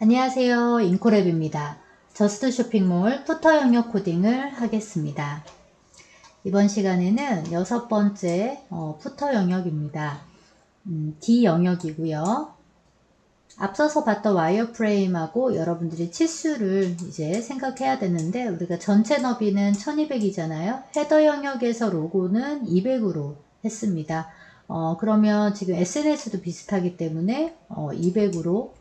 안녕하세요. 인코랩입니다. 저스트 쇼핑몰 푸터 영역 코딩을 하겠습니다. 이번 시간에는 6번째 푸터 영역입니다. D 영역이고요. 앞서서 봤던 와이어프레임하고 여러분들이 치수를 이제 생각해야 되는데, 우리가 전체 너비는 1200이잖아요. 헤더 영역에서 로고는 200으로 했습니다. 그러면 지금 SNS도 비슷하기 때문에 200으로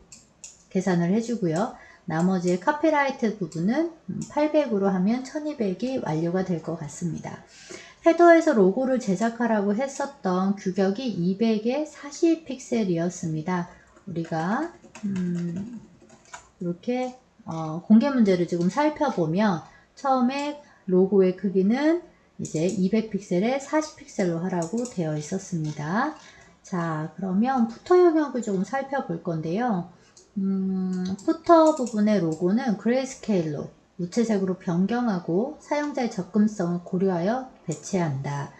계산을 해주고요. 나머지 카피라이트 부분은 800으로 하면 1200이 완료가 될 것 같습니다. 헤더에서 로고를 제작하라고 했었던 규격이 200에 40픽셀이었습니다. 우리가 이렇게 공개 문제를 지금 살펴보면 처음에 로고의 크기는 이제 200픽셀에 40픽셀로 하라고 되어 있었습니다. 자, 그러면 푸터 영역을 조금 살펴볼 건데요. 푸터 부분의 로고는 그레이스케일로 무채색으로 변경하고 사용자의 접근성을 고려하여 배치한다.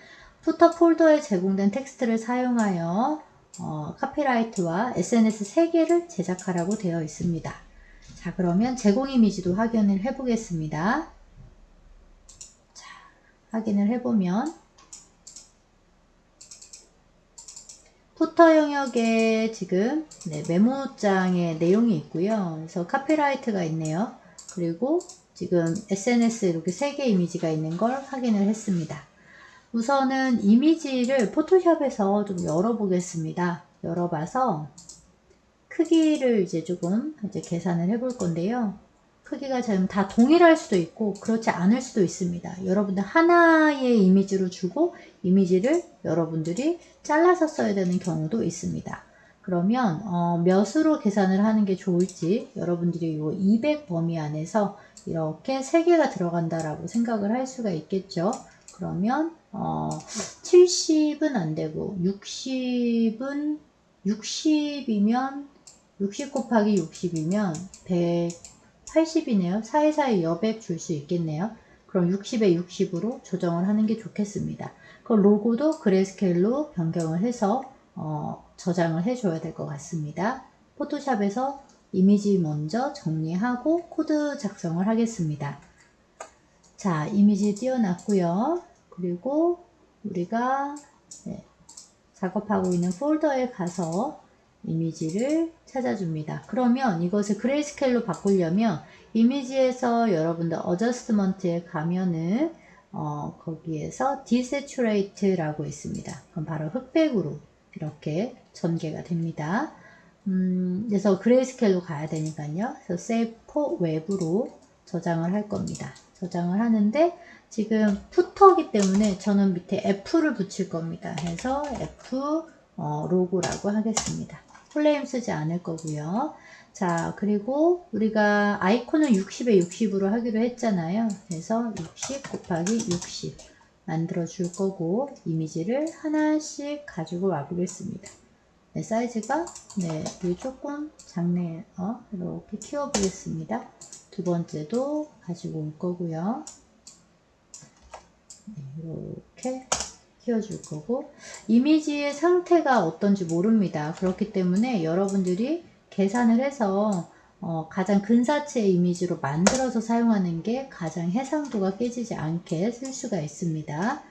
푸터 폴더에 제공된 텍스트를 사용하여 카피라이트와 SNS 3개를 제작하라고 되어 있습니다. 자, 그러면 제공 이미지도 확인을 해보겠습니다. 자, 확인을 해보면 푸터 영역에 지금 메모장에 내용이 있고요. 그래서 카피라이트가 있네요. 그리고 지금 SNS 이렇게 3개 이미지가 있는 걸 확인을 했습니다. 우선은 이미지를 포토샵에서 좀 열어보겠습니다. 열어봐서 크기를 이제 조금 계산을 해볼 건데요. 크기가 지금 다 동일할 수도 있고 그렇지 않을 수도 있습니다. 여러분들 하나의 이미지로 주고 이미지를 여러분들이 잘라서 써야 되는 경우도 있습니다. 그러면 몇으로 계산을 하는 게 좋을지 여러분들이 이 200 범위 안에서 이렇게 3개가 들어간다라고 생각을 할 수가 있겠죠. 그러면 70은 안 되고 60은 60이면 60 곱하기 60이면 180이네요. 사이사이 여백 줄 수 있겠네요. 그럼 60에 60으로 조정을 하는 게 좋겠습니다. 그럼 로고도 그레이스케일로 변경을 해서 저장을 해줘야 될 것 같습니다. 포토샵에서 이미지 먼저 정리하고 코드 작성을 하겠습니다. 자, 이미지 띄워놨고요. 그리고 우리가 작업하고 있는 폴더에 가서 이미지를 찾아줍니다. 그러면 이것을 그레이스케일로 바꾸려면 이미지에서 여러분들 어저스트먼트에 가면은 거기에서 디세츄레이트라고 있습니다. 그럼 바로 흑백으로 이렇게 전개가 됩니다. 그래서 그레이스케일로 가야 되니까요. 그래서 Save for Web로 저장을 할 겁니다. 저장을 하는데 지금 푸터이기 때문에 저는 밑에 F를 붙일 겁니다. 그래서 F 로고라고 하겠습니다. 풀네임 쓰지 않을 거고요. 자, 그리고 우리가 아이콘을 60에 60으로 하기로 했잖아요. 그래서 60 곱하기 60 만들어 줄 거고 이미지를 하나씩 가지고 와 보겠습니다. 사이즈가 조금 작네요. 이렇게 키워 보겠습니다. 두 번째도 가지고 올 거고요. 이렇게 키워줄 거고 이미지의 상태가 어떤지 모릅니다. 그렇기 때문에 여러분들이 계산을 해서 가장 근사치의 이미지로 만들어서 사용하는 게 가장 해상도가 깨지지 않게 쓸 수가 있습니다.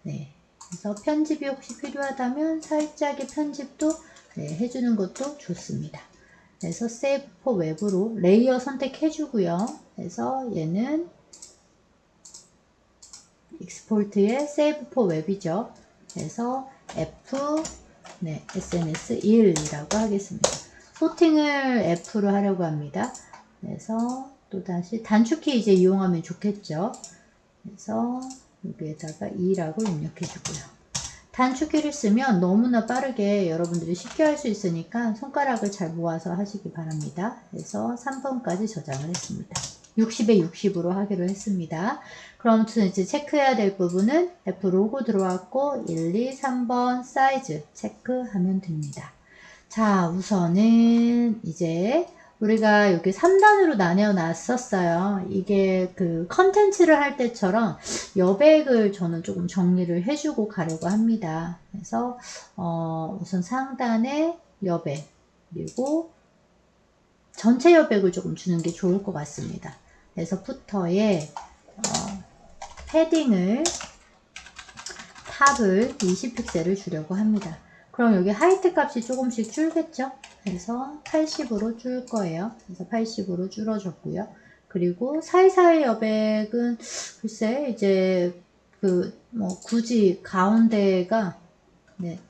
그래서 편집이 혹시 필요하다면 살짝의 편집도 해주는 것도 좋습니다. 그래서 Save for Web로 레이어 선택해주고요. 그래서 얘는 익스포트의 Save for Web이죠. 그래서 F SNS 1이라고 하겠습니다. 소팅을 F로 하려고 합니다. 그래서 또다시 단축키 이제 이용하면 좋겠죠. 그래서 여기에다가 2라고 입력해 주고요. 단축키를 쓰면 너무나 빠르게 여러분들이 쉽게 할 수 있으니까 손가락을 잘 모아서 하시기 바랍니다. 그래서 3번까지 저장을 했습니다. 60에 60으로 하기로 했습니다. 그럼 이제 체크해야 될 부분은 F 로고 들어왔고 1, 2, 3번 사이즈 체크하면 됩니다. 자, 우선은 이제 우리가 여기 3단으로 나뉘어 놨었어요. 이게 그 컨텐츠를 할 때처럼 여백을 저는 조금 정리를 해주고 가려고 합니다. 그래서 우선 상단에 여백, 그리고 전체 여백을 조금 주는 게 좋을 것 같습니다. 그래서 푸터에 패딩을 탑을 20픽셀을 주려고 합니다. 그럼 여기 하이트 값이 조금씩 줄겠죠? 그래서 80으로 줄 거예요. 그래서 80으로 줄어줬고요. 그리고 사이사이 여백은 글쎄 이제 굳이 가운데가 네.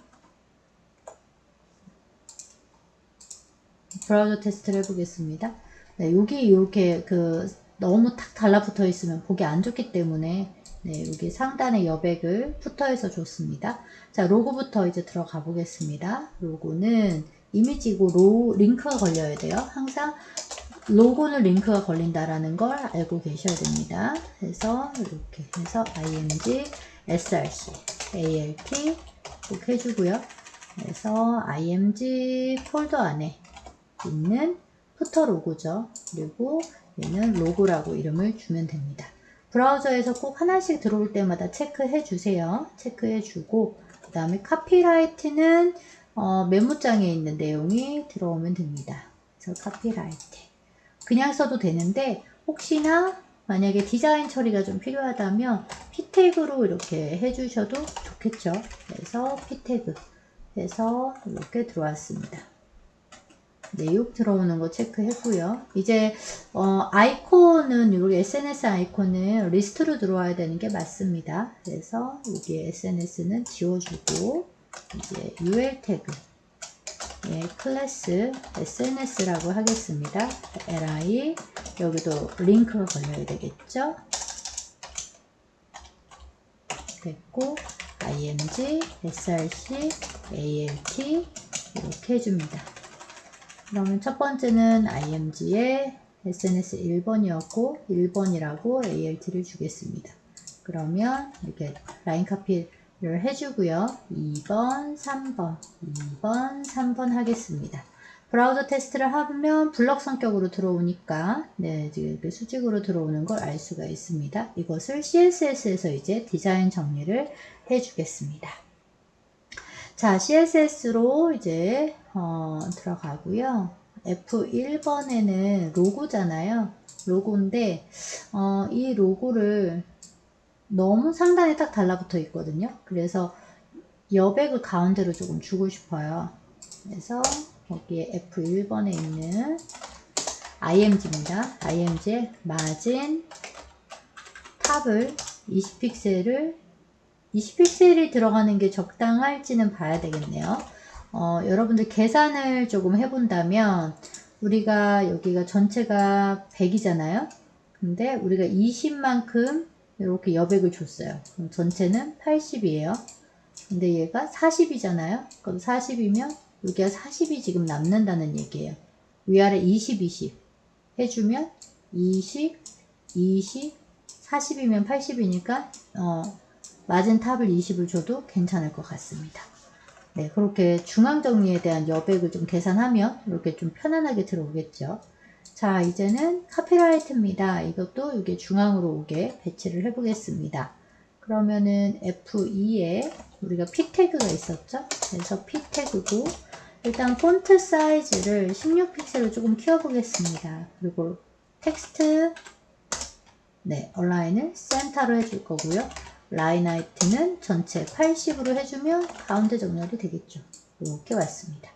브라우저 테스트를 해보겠습니다. 네, 여기 이렇게 너무 탁 달라붙어 있으면 보기 안 좋기 때문에 네, 여기 상단의 여백을 푸터에서 줬습니다. 자, 로고부터 이제 들어가 보겠습니다. 로고는 이미지고 링크가 걸려야 돼요. 항상 로고는 링크가 걸린다라는 걸 알고 계셔야 됩니다. 그래서 이렇게 해서 img, src, alt 이렇게 해주고요. 그래서 img 폴더 안에 있는 푸터 로고죠. 그리고 얘는 로고라고 이름을 주면 됩니다. 브라우저에서 꼭 하나씩 들어올 때마다 체크해 주세요. 체크해 주고 그 다음에 카피라이트는 메모장에 있는 내용이 들어오면 됩니다. 그래서 카피라이트 그냥 써도 되는데 혹시나 만약에 디자인 처리가 좀 필요하다면 P태그로 이렇게 해주셔도 좋겠죠. 그래서 P태그 해서 이렇게 들어왔습니다. 내용 들어오는 거 체크했고요. 이제 아이콘은 이렇게 SNS 아이콘은 리스트로 들어와야 되는 게 맞습니다. 그래서 여기 SNS는 지워주고 이제 UL 태그 클래스 SNS라고 하겠습니다. li 여기도 링크가 걸려야 되겠죠. 됐고 img, src, alt 이렇게 해줍니다. 그러면 첫 번째는 img에 SNS 1번이었고 1번이라고 alt를 주겠습니다. 그러면 이렇게 라인 카피를 해주고요. 2번, 3번, 2번, 3번 하겠습니다. 브라우저 테스트를 하면 블럭 성격으로 들어오니까 네, 이렇게 수직으로 들어오는 걸 알 수가 있습니다. 이것을 CSS에서 이제 디자인 정리를 해주겠습니다. 자, CSS로 이제 들어가고요. F1번에는 로고잖아요. 로고인데 이 로고를 너무 상단에 딱 달라붙어 있거든요. 그래서 여백을 가운데로 조금 주고 싶어요. 그래서 여기에 F1번에 있는 img입니다. img의 마진 탑을 20픽셀이 들어가는 게 적당할지는 봐야 되겠네요. 여러분들 계산을 조금 해본다면 우리가 여기가 전체가 100이잖아요. 근데 우리가 20만큼 이렇게 여백을 줬어요. 그럼 전체는 80이에요. 근데 얘가 40이잖아요. 그럼 40이면 여기가 40이 지금 남는다는 얘기예요. 위아래 20, 20 해주면 20, 20, 40이면 80이니까 마진 탑을 20을 줘도 괜찮을 것 같습니다. 네, 그렇게 중앙 정리에 대한 여백을 좀 계산하면 이렇게 좀 편안하게 들어오겠죠. 자, 이제는 카피라이트입니다. 이것도 이게 중앙으로 오게 배치를 해보겠습니다. 그러면은 F2에 우리가 P 태그가 있었죠? 그래서 P 태그고 일단 폰트 사이즈를 16픽셀로 조금 키워보겠습니다. 그리고 텍스트 얼라인을 센터로 해줄 거고요. 라인 하이트는 전체 80으로 해주면 가운데 정렬이 되겠죠. 이렇게 왔습니다.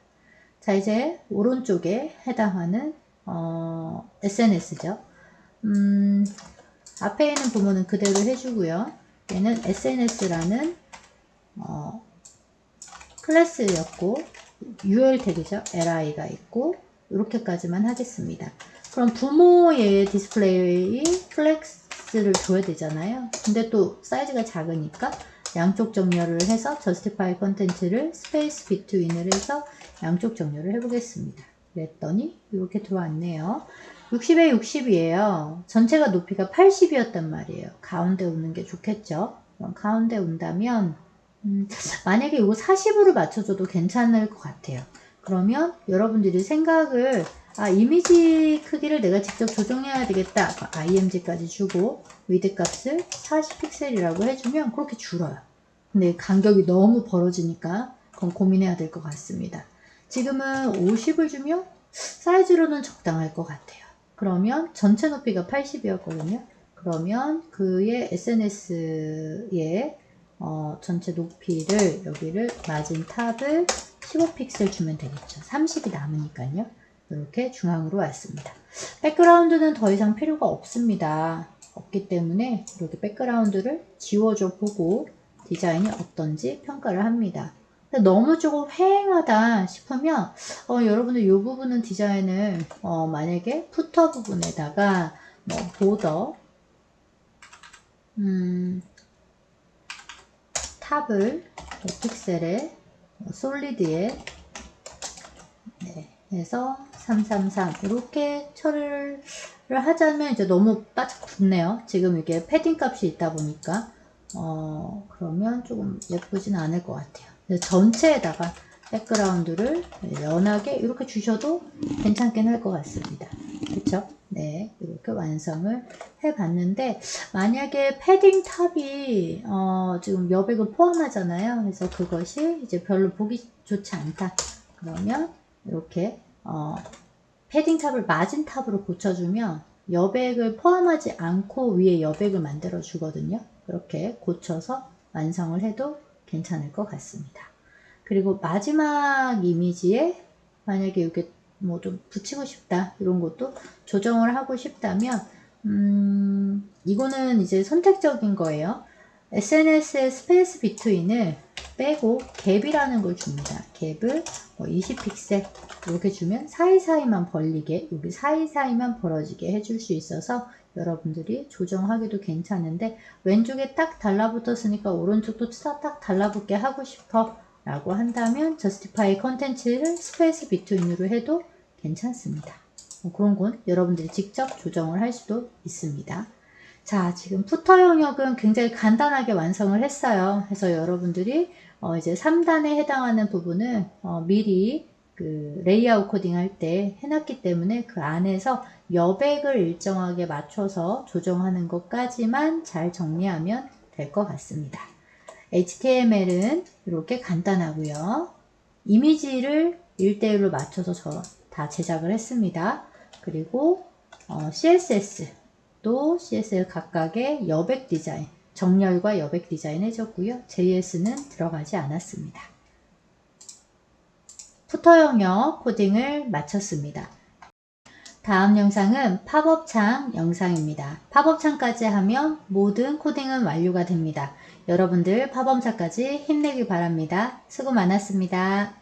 자, 이제 오른쪽에 해당하는 SNS죠. 앞에 있는 부분은 그대로 해주고요. 얘는 SNS라는 클래스였고 UL 태그죠. li가 있고 이렇게까지만 하겠습니다. 그럼 부모의 디스플레이 플렉스를 줘야 되잖아요. 근데 또 사이즈가 작으니까 양쪽 정렬을 해서 justify 컨텐츠를 스페이스 비트윈을 해서 양쪽 정렬을 해보겠습니다. 그랬더니 이렇게 들어왔네요. 60에 60이에요. 전체가 높이가 80이었단 말이에요. 가운데 오는 게 좋겠죠. 그럼 가운데 온다면 만약에 이거 40으로 맞춰줘도 괜찮을 것 같아요. 그러면 여러분들이 생각을 이미지 크기를 내가 직접 조정해야 되겠다. img까지 주고 위드 값을 40픽셀이라고 해주면 그렇게 줄어요. 근데 간격이 너무 벌어지니까 그건 고민해야 될 것 같습니다. 지금은 50을 주면 사이즈로는 적당할 것 같아요. 그러면 전체 높이가 80이었거든요. 그러면 그의 SNS의 전체 높이를 여기를 마진 탑을 15픽셀 주면 되겠죠. 30이 남으니까요. 이렇게 중앙으로 왔습니다. 백그라운드는 더 이상 필요가 없습니다. 없기 때문에 이렇게 백그라운드를 지워줘 보고 디자인이 어떤지 평가를 합니다. 너무 조금 휑하다 싶으면 여러분들 이 부분은 디자인을 만약에 푸터 부분에다가 뭐 보더 탑을 픽셀에 솔리드에 해서 333 이렇게 처리를 하자면 이제 너무 바짝 붙네요. 지금 이게 패딩 값이 있다 보니까 그러면 조금 예쁘진 않을 것 같아요. 전체에다가 백그라운드를 연하게 이렇게 주셔도 괜찮긴 할 것 같습니다. 그쵸? 네, 이렇게 완성을 해봤는데 만약에 패딩 탑이 지금 여백을 포함하잖아요. 그래서 그것이 이제 별로 보기 좋지 않다. 그러면 이렇게 패딩 탑을 마진 탑으로 고쳐주면 여백을 포함하지 않고 위에 여백을 만들어 주거든요. 그렇게 고쳐서 완성을 해도 괜찮을 것 같습니다. 그리고 마지막 이미지에 만약에 이렇게 뭐 좀 붙이고 싶다 이런 것도 조정을 하고 싶다면 이거는 이제 선택적인 거예요. SNS의 스페이스 비트윈을 빼고 갭이라는 걸 줍니다. 갭을 20픽셀 이렇게 주면 사이사이만 벌리게 여기 사이사이만 벌어지게 해줄 수 있어서 여러분들이 조정하기도 괜찮은데 왼쪽에 딱 달라붙었으니까 오른쪽도 딱 달라붙게 하고 싶어 라고 한다면 저스티파이 컨텐츠를 스페이스 비트윈으로 해도 괜찮습니다. 그런 건 여러분들이 직접 조정을 할 수도 있습니다. 자, 지금 푸터 영역은 굉장히 간단하게 완성을 했어요. 그래서 여러분들이 이제 3단에 해당하는 부분은 미리 그 레이아웃 코딩 할 때 해놨기 때문에 그 안에서 여백을 일정하게 맞춰서 조정하는 것까지만 잘 정리하면 될 것 같습니다. HTML은 이렇게 간단하고요. 이미지를 1대1로 맞춰서 저 다 제작을 했습니다. 그리고 CSS도 CSS 각각의 여백 디자인, 정렬과 여백 디자인 해줬고요. JS는 들어가지 않았습니다. 푸터 영역 코딩을 마쳤습니다. 다음 영상은 팝업 창 영상입니다. 팝업 창까지 하면 모든 코딩은 완료가 됩니다. 여러분들 팝업 창까지 힘내길 바랍니다. 수고 많았습니다.